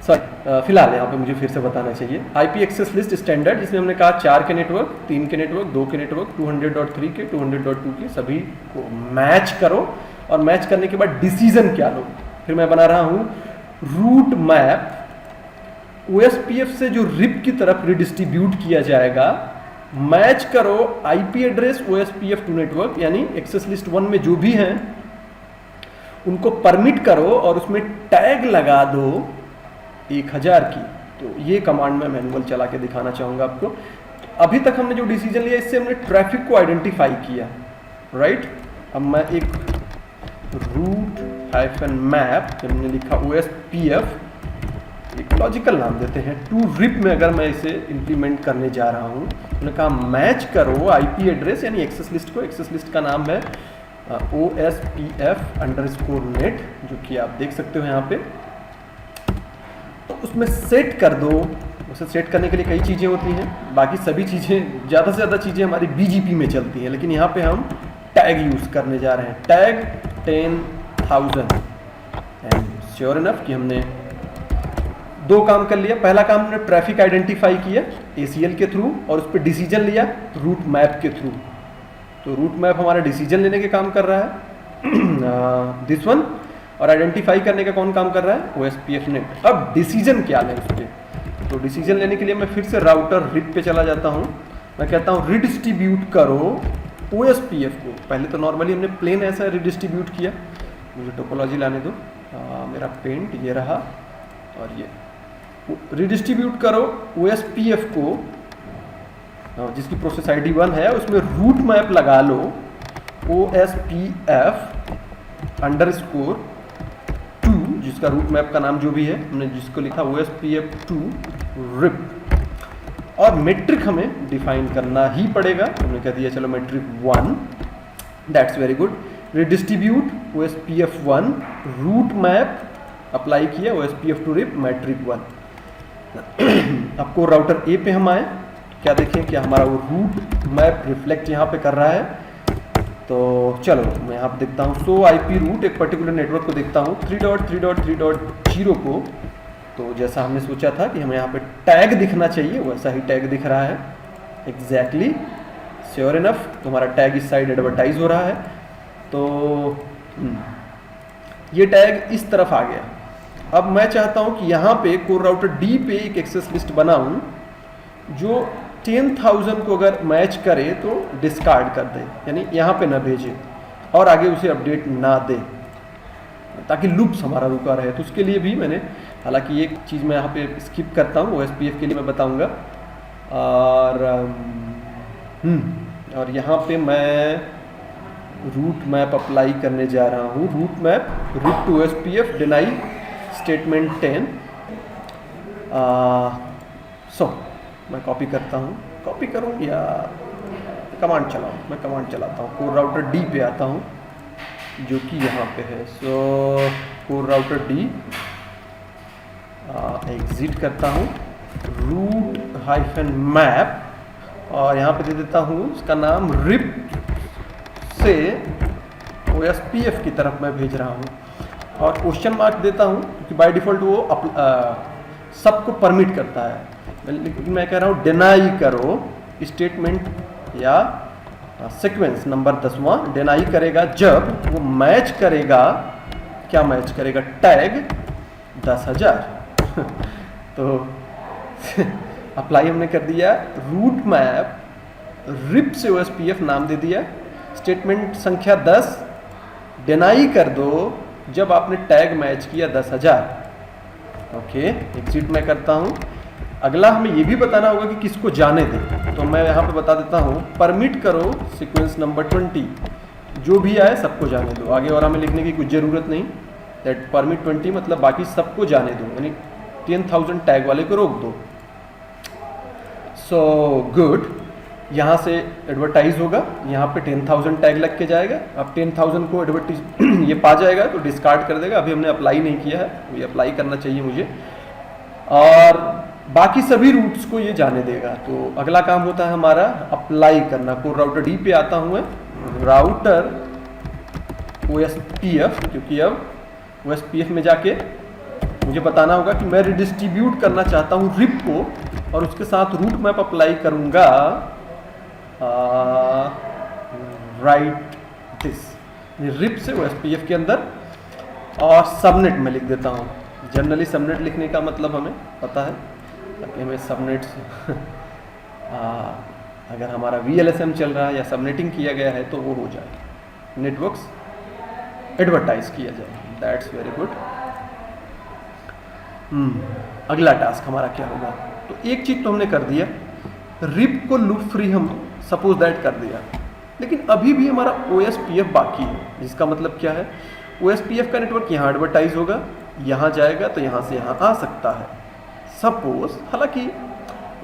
सॉरी, फिलहाल यहाँ पे मुझे फिर से बताना चाहिए। IP एक्सेस लिस्ट स्टैंडर्ड, जिसमें हमने कहा 4 के नेटवर्क, 3 के नेटवर्क, 2 के नेटवर्क, 200.3 के, 200.2 के, सभी को मैच करो। और मैच करने के बाद डिसीजन क्या लो। फिर मैं बना रहा हूँ रूट मैप, OSPF से जो रिप की तरफ रिडिस्ट्रीब्यूट किया जाएगा, मैच करो IP address OSPF to network, यानी एक्सेस लिस्ट 1 में जो भी हैं उनको परमिट करो और उसमें टैग लगा दो 1000 की। तो ये कमांड मैं मैनुअल चला के दिखाना चाहूँगा आपको। अभी तक हमने जो डिसीजन लिया, इससे हमने ट्रैफिक को आइडेंटिफाई किया, राइट। अब मैं एक रूट-मैप, हमने लिखा OSPF, एक लॉजिकल नाम देते हैं, टू रिप में अगर मैं इसे इंप्लीमेंट करने जा रहा हूँ, उन्होंने कहा मैच करो IP एड्रेस यानी एक्सेस लिस्ट को। एक्सेस लिस्ट का नाम है OSPF_net, जो कि आप देख सकते हो यहाँ पे। तो उसमें सेट कर दो। उसे सेट करने के लिए कई चीज़ें होती हैं, बाकी सभी चीज़ें, ज़्यादा से ज़्यादा चीज़ें हमारी BGP में चलती हैं, लेकिन यहाँ पे हम टैग यूज़ करने जा रहे हैं, टैग 10,000। एंड श्योर इनफ कि हमने 2 काम कर लिया। पहला काम हमने ट्रैफिक आइडेंटिफाई किया ACL के थ्रू, और उस पर डिसीजन लिया रूट मैप के थ्रू। तो रूट मैप हमारा डिसीजन लेने के काम कर रहा है, दिस वन। और आइडेंटिफाई करने का कौन काम कर रहा है? OSPF net. अब डिसीजन क्या लें उस पर? तो डिसीजन लेने के लिए मैं फिर से राउटर रिप पे चला जाता हूँ। मैं कहता हूँ रिडिस्ट्रीब्यूट करो OSPF को। पहले तो नॉर्मली हमने प्लेन ऐसा रिडिस्ट्रीब्यूट किया, मुझे टोपोलॉजी लाने दो। मेरा पेंट ये रहा और ये रिडिस्ट्रीब्यूट करो OSPF को, जिसकी प्रोसेस ID 1 है, उसमें रूट मैप लगा लो OSPF _ 2, जिसका रूट मैप का नाम जो भी है हमने जिसको लिखा OSPF 2 RIP, और मेट्रिक हमें डिफाइन करना ही पड़ेगा। हमने कह दिया चलो metric 1, that's very good. Redistribute OSPF 1 route map apply किया OSPF 2 RIP मैट्रिक 1। अब कोर राउटर A पे हम आए, क्या देखें क्या हमारा वो रूट मैप रिफ्लेक्ट यहाँ पे कर रहा है। तो चलो मैं यहाँ पे देखता हूँ सो IP रूट एक पर्टिकुलर नेटवर्क को देखता हूँ 3.3.3.0 को। तो जैसा हमने सोचा था कि हमें यहाँ पे टैग दिखना चाहिए वैसा ही टैग दिख रहा है एग्जैक्टली, श्योर इनफ। तो हमारा टैग इस साइड एडवर्टाइज हो रहा है। तो ये टैग इस तरफ आ गया। अब मैं चाहता हूँ कि यहाँ पे कोर राउटर D पे एक एक्सेस लिस्ट बनाऊँ जो 10,000 को अगर मैच करे तो डिस्कार्ड कर दे, यानी यहाँ पे ना भेजे और आगे उसे अपडेट ना दे, ताकि लूप्स हमारा रुका रहे। तो उसके लिए भी मैंने, हालांकि एक चीज़ मैं यहाँ पे स्किप करता हूँ, OSPF के लिए मैं बताऊँगा। और यहाँ पे मैं रूट मैप अप्लाई करने जा रहा हूँ। Route map route to OSPF deny statement 10। मैं कॉपी करता हूँ, कॉपी करूँ या कमांड चलाऊँ? मैं कमांड चलाता हूँ। कोर राउटर D पे आता हूँ जो कि यहाँ पे है। कोर राउटर D एग्जिट करता हूँ, root-map और यहाँ पे दे देता हूँ उसका नाम RIP से OSPF की तरफ मैं भेज रहा हूँ और क्वेश्चन मार्क देता हूँ क्योंकि बाय डिफ़ॉल्ट वो सबको परमिट करता है। लेकिन मैं कह रहा हूँ डिनाई करो स्टेटमेंट या सीक्वेंस नंबर 10वां डिनाई करेगा जब वो मैच करेगा, क्या मैच करेगा? टैग 10,000। तो अप्लाई हमने कर दिया, रूट मैप RIP से OSPF नाम दे दिया, स्टेटमेंट संख्या 10 डिनाई कर दो जब आपने टैग मैच किया 10,000। ओके, एग्जिट मैं करता हूँ। अगला हमें ये भी बताना होगा कि किसको जाने दें, तो मैं यहाँ पे बता देता हूँ परमिट करो सीक्वेंस नंबर 20, जो भी आए सबको जाने दो। आगे और हमें लिखने की कुछ ज़रूरत नहीं, दैट परमिट 20 मतलब बाकी सबको जाने दो, यानी 10,000 टैग वाले को रोक दो। सो गुड, यहाँ से एडवर्टाइज होगा, यहाँ पे 10,000 टैग लग के जाएगा। अब 10,000 को एडवर्टाइज ये पा जाएगा तो डिस्कार्ड कर देगा। अभी हमने अप्लाई नहीं किया है, ये अप्लाई करना चाहिए मुझे, और बाकी सभी रूट्स को ये जाने देगा। तो अगला काम होता है हमारा अप्लाई करना। कोर राउटर D पे आता हूँ मैं, राउटर OSPF, क्योंकि अब OSPF में जाके मुझे बताना होगा कि मैं रिडिस्ट्रीब्यूट करना चाहता हूँ RIP को और उसके साथ रूट मैप अप्लाई करूँगा राइट दिस RIP से OSPF के अंदर, और सबनेट में लिख देता हूँ। जनरली सबनेट लिखने का मतलब हमें पता है, ताकि हमें सबनेट अगर हमारा VLSM चल रहा है या सबनेटिंग किया गया है तो वो हो जाए, नेटवर्क्स एडवर्टाइज किया जाए। That's very good. अगला टास्क हमारा क्या होगा? तो एक चीज़ तो हमने कर दिया, RIP को लूप फ्री हम सपोज दैट कर दिया, लेकिन अभी भी हमारा OSPF बाकी है, जिसका मतलब क्या है? OSPF का नेटवर्क यहाँ एडवर्टाइज होगा, यहाँ जाएगा तो यहाँ से यहाँ आ सकता है सपोज। हालांकि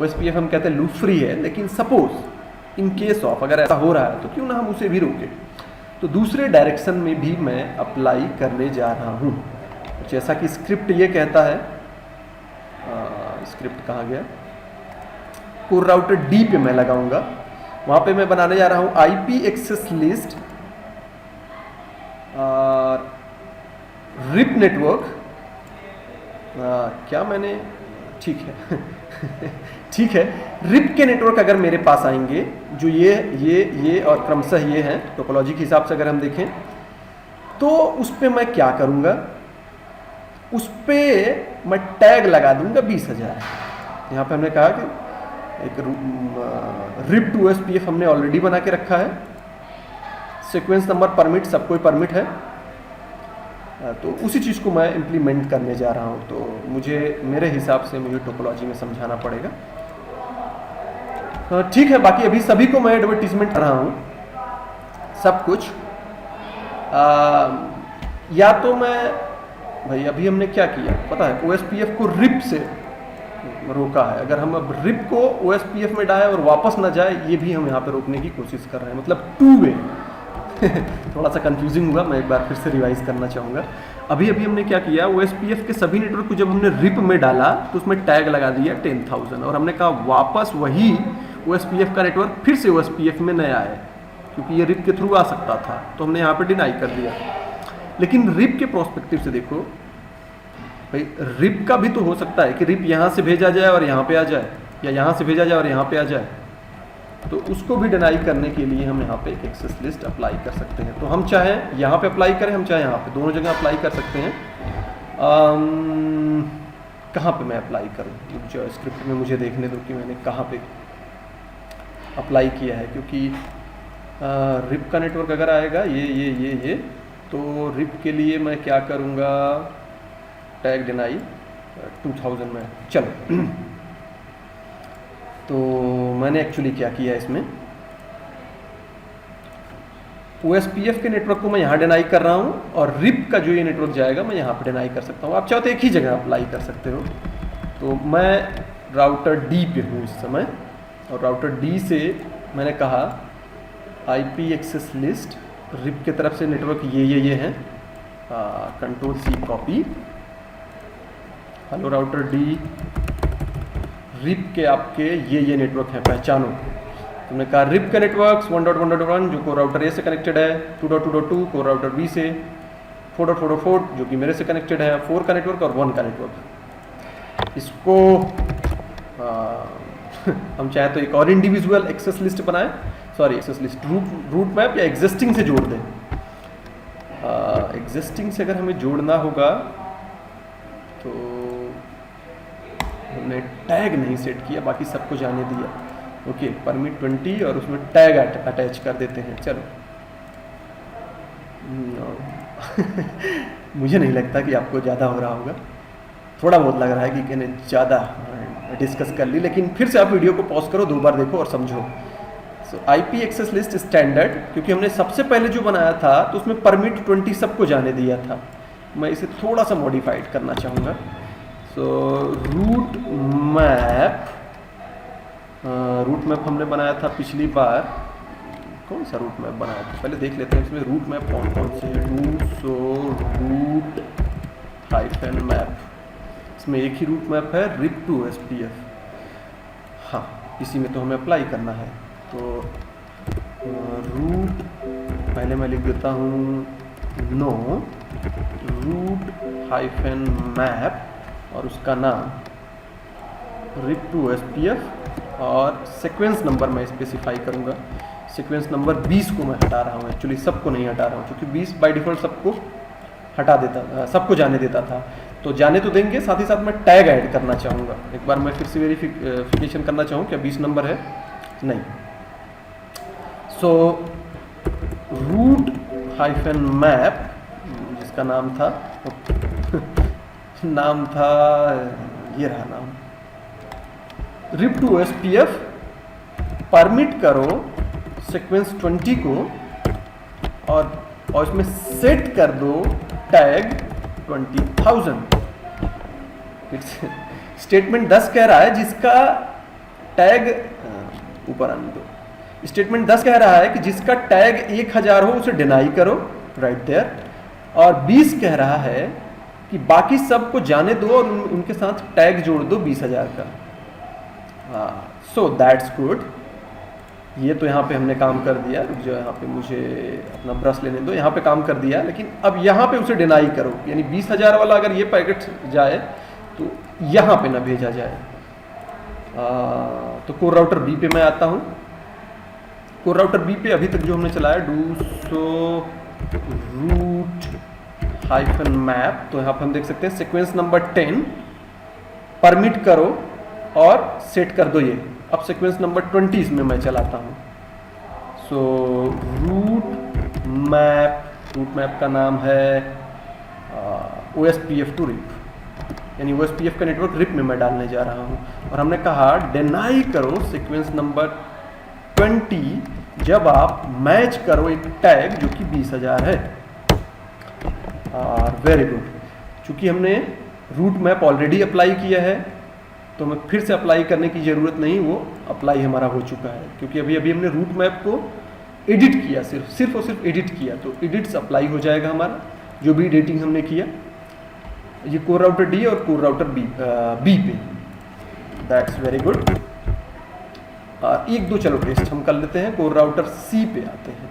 OSPF हम कहते हैं लूप फ्री है, लेकिन सपोज इन केस ऑफ अगर ऐसा हो रहा है तो क्यों ना हम उसे भी रोकें। तो दूसरे डायरेक्शन में भी मैं अप्लाई करने जा रहा हूँ, जैसा कि स्क्रिप्ट ये कहता है। स्क्रिप्ट कहाँ गया? कोर राउटर D पे मैं लगाऊंगा, वहाँ पे मैं बनाने जा रहा हूँ IP access list RIP network. क्या मैंने, ठीक है ठीक है, RIP के नेटवर्क अगर मेरे पास आएंगे जो ये और क्रमशः ये हैं, टोपोलॉजी के हिसाब से अगर हम देखें तो उस पर मैं क्या करूँगा? उस पर मैं टैग लगा दूंगा 20,000। यहाँ पे हमने कहा कि एक RIP to OSPF हमने ऑलरेडी बना के रखा है, सीक्वेंस नंबर परमिट सबको परमिट है, तो उसी चीज़ को मैं इम्प्लीमेंट करने जा रहा हूँ। तो मुझे मेरे हिसाब से मुझे टोपोलॉजी में समझाना पड़ेगा। ठीक है, बाकी अभी सभी को मैं एडवर्टीजमेंट कर रहा हूँ सब कुछ। या तो मैं भाई अभी हमने क्या किया पता है, OSPF को रिप से रोका है। अगर हम अब रिप को OSPF में डालें और वापस ना जाए, ये भी हम यहाँ पे रोकने की कोशिश कर रहे हैं, मतलब टू वे। थोड़ा सा कंफ्यूजिंग हुआ, मैं एक बार फिर से रिवाइज करना चाहूँगा। अभी हमने क्या किया, OSPF के सभी नेटवर्क को जब हमने रिप में डाला तो उसमें टैग लगा दिया 10,000 और हमने कहा वापस वही OSPF का नेटवर्क फिर से OSPF में नया आए, क्योंकि ये रिप के थ्रू आ सकता था, तो हमने यहाँ पे डिनाई कर दिया। लेकिन रिप के प्रोस्पेक्टिव से देखो भाई, रिप का भी तो हो सकता है कि रिप यहाँ से भेजा जाए और यहाँ पे आ जाए, या यहाँ से भेजा जाए और यहाँ पे आ जाए, तो उसको भी डिनाई करने के लिए हम यहाँ पे एक एक्सेस लिस्ट अप्लाई कर सकते हैं। तो हम चाहे यहाँ पे अप्लाई करें, हम चाहे यहाँ पे, दोनों जगह अप्लाई कर सकते हैं। कहाँ पे मैं अप्लाई करूँ, जो स्क्रिप्ट में मुझे देखने दो कि मैंने कहाँ पे अप्लाई किया है, क्योंकि रिप का नेटवर्क अगर आएगा ये तो रिप के लिए मैं क्या करूँगा, टैग डिनाई 2000 में। चलो तो मैंने एक्चुअली क्या किया इसमें, OSPF के नेटवर्क को मैं यहाँ डिनाई कर रहा हूँ और रिप का जो ये नेटवर्क जाएगा मैं यहाँ पे डिनाई कर सकता हूँ। आप चाहो तो एक ही जगह अप्लाई कर सकते हो। तो मैं राउटर D पे हूँ इस समय, और राउटर D से मैंने कहा IP एक्सेस लिस्ट, रिप के तरफ से नेटवर्क ये हैं, Ctrl+C copy. Hello router D, RIP के आपके ये नेटवर्क हैं, पहचानो। तुमने कहा रिप का नेटवर्क 1.1.1 जो को राउटर A से कनेक्टेड है, 2.2.2 को राउटर B से, 4.4.4 जो कि मेरे से कनेक्टेड है, 4 का नेटवर्क और 1 का नेटवर्क। इसको हम चाहे तो एक और इंडिविजुअल एक्सेस लिस्ट बनाए, sorry access list route map, या एग्जिस्टिंग से जोड़ दें। एग्जिस्टिंग से अगर हमें जोड़ना होगा तो हमने टैग नहीं सेट किया, बाकी सबको जाने दिया। ओके, परमिट 20 और उसमें टैग अटैच कर देते हैं। चलो मुझे नहीं लगता कि आपको ज़्यादा हो रहा होगा, थोड़ा बहुत लग रहा है कि मैंने ज़्यादा डिस्कस कर ली, लेकिन फिर से आप वीडियो को पॉज करो, 2 बार देखो और समझो। सो IP एक्सेस लिस्ट स्टैंडर्ड, क्योंकि हमने सबसे पहले जो बनाया था तो उसमें परमिट 20 सबको जाने दिया था, मैं इसे थोड़ा सा मॉडिफाइड करना चाहूँगा। सो रूट मैप हमने बनाया था पिछली बार, कौन सा रूट मैप बनाया था पहले देख लेते हैं। इसमें रूट मैप कौन कौन से हैं, रूट हाइफन मैप, इसमें एक ही रूट मैप है, रिप टू OSPF। हाँ, इसी में तो हमें अप्लाई करना है। तो रूट पहले मैं लिख देता हूँ नो रूट हाइफन मैप और उसका नाम रिप टू OSPF, और सीक्वेंस नंबर मैं स्पेसिफाई करूँगा। सीक्वेंस नंबर 20 को मैं हटा रहा हूँ, एक्चुअली सबको नहीं हटा रहा हूँ, क्योंकि 20 बाय डिफ़ॉल्ट सबको हटा देता, सबको जाने देता था। तो जाने तो देंगे, साथ ही साथ मैं टैग ऐड करना चाहूँगा। एक बार मैं फिर से वेरिफिकेशन करना चाहूँ क्या 20 नंबर है, नहीं। सो रूट हाइफन मैप, जिसका नाम था ये रहा नाम, रिप टू OSPF, परमिट करो सीक्वेंस 20 को और इसमें सेट कर दो टैग 20,000। स्टेटमेंट 10 कह रहा है जिसका टैग ऊपर आने दो। स्टेटमेंट 10 कह रहा है कि जिसका टैग 1000 हो उसे डिनाई करो, राइट देयर। और 20 कह रहा है कि बाकी सबको जाने दो और उनके साथ टैग जोड़ दो 20,000 का। So that's good. ये तो यहाँ पे हमने काम कर दिया, जो यहाँ पे मुझे अपना ब्रश लेने दो, यहाँ पे काम कर दिया। लेकिन अब यहाँ पे उसे डिनाई करो, यानी 20,000 वाला अगर ये पैकेट जाए तो यहाँ पे ना भेजा जाए। तो कोर राउटर B पे मैं आता हूँ। कोर राउटर B पे अभी तक जो हमने चलाया रूट हाइफन मैप, तो यहाँ पे हम देख सकते हैं सीक्वेंस नंबर 10 परमिट करो और सेट कर दो ये। अब सीक्वेंस नंबर 20 इसमें मैं चलाता हूँ। सो रूट मैप का नाम है OSPF टू रिप, यानी OSPF का नेटवर्क रिप में मैं डालने जा रहा हूँ। और हमने कहा डिनाई करो सीक्वेंस नंबर 20 जब आप मैच करो एक टैग जो कि 20,000 है। और वेरी गुड, चूंकि हमने रूट मैप ऑलरेडी अप्लाई किया है तो हमें फिर से अप्लाई करने की ज़रूरत नहीं, वो अप्लाई हमारा हो चुका है, क्योंकि अभी अभी हमने रूट मैप को एडिट किया, सिर्फ और सिर्फ एडिट किया, तो एडिट्स अप्लाई हो जाएगा हमारा जो भी एडिटिंग हमने किया। ये कोर राउटर डी और कोर राउटर बी पे, दैट्स वेरी गुड। एक दो चलो टेस्ट हम कर लेते हैं। कोर राउटर सी पे आते हैं,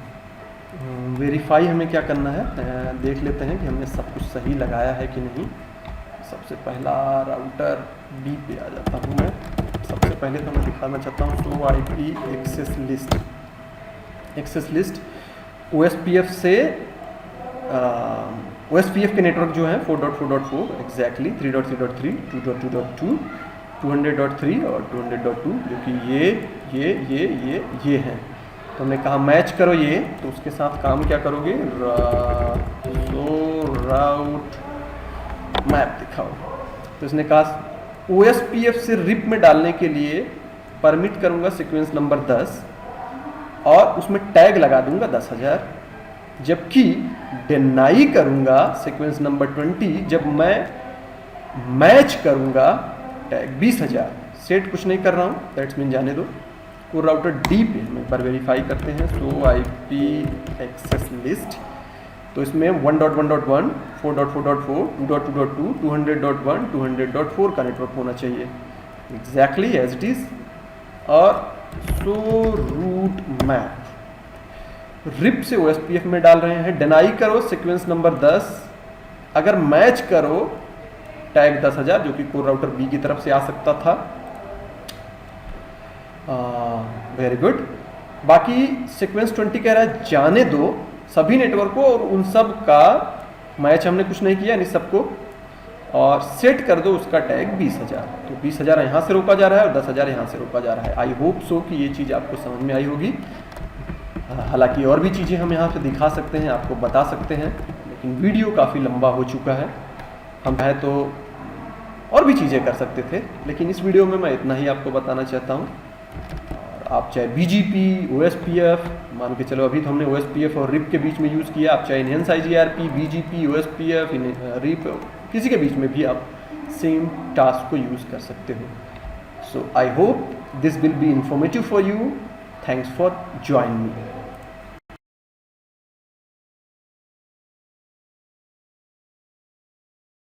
वेरीफाई हमें क्या करना है, देख लेते हैं कि हमने सब कुछ सही लगाया है कि नहीं। सबसे पहला राउटर बी पे आ जाता हूँ मैं। सबसे पहले तो मैं दिखाना चाहता हूँ show IP access list OSPF से OSPF के नेटवर्क जो है 4.4.4 एग्जैक्टली 3.3.3 2.2.2 200.3 और 200.2 जो कि ये हैं। तो हमने कहा मैच करो ये, तो उसके साथ काम क्या करोगे, राउट मैप दिखाओ। तो इसने कहा OSPF से रिप में डालने के लिए परमिट करूंगा सीक्वेंस नंबर 10 और उसमें टैग लगा दूंगा 10,000, जबकि डिनाई करूंगा सीक्वेंस नंबर 20 जब मैं मैच करूंगा टैग 20,000। सेट कुछ नहीं कर रहा हूँ, दैट्स मीन जाने दो। कोर राउटर डी पे हम एक बार वेरीफाई करते हैं शो आईपी एक्सेस लिस्ट। तो इसमें 1.1.1 4.4.4 2.2.2 200.1 200.4 का नेटवर्क होना चाहिए एग्जैक्टली एज इट इज। और सो रूट मैप रिप से OSPF में डाल रहे हैं। डिनाई करो सीक्वेंस नंबर 10, अगर मैच करो टैग 10,000 जो कि कोर राउटर बी की तरफ से आ सकता था। Very good. बाकी सीक्वेंस 20 कह रहा है जाने दो सभी नेटवर्क को, और उन सब का मैच हमने कुछ नहीं किया, यानी सबको, और सेट कर दो उसका टैग 20,000। तो 20,000 यहाँ से रोका जा रहा है और 10,000 यहाँ से रोका जा रहा है। आई होप सो कि ये चीज़ आपको समझ में आई होगी। हालांकि और भी चीज़ें हम यहाँ से दिखा सकते हैं, आपको बता सकते हैं, लेकिन वीडियो काफ़ी लंबा हो चुका है। हम है तो और भी चीज़ें कर सकते थे, लेकिन इस वीडियो में मैं इतना ही आपको बताना चाहता हूँ। और आप चाहे BGP OSPF मान के चलो, अभी तो हमने OSPF और रिप के बीच में यूज़ किया, आप चाहे enhanced IGRP BGP OSPF RIP किसी के बीच में भी आप सेम टास्क को यूज़ कर सकते हो। So I hope this will be informative for you. Thanks for joining me.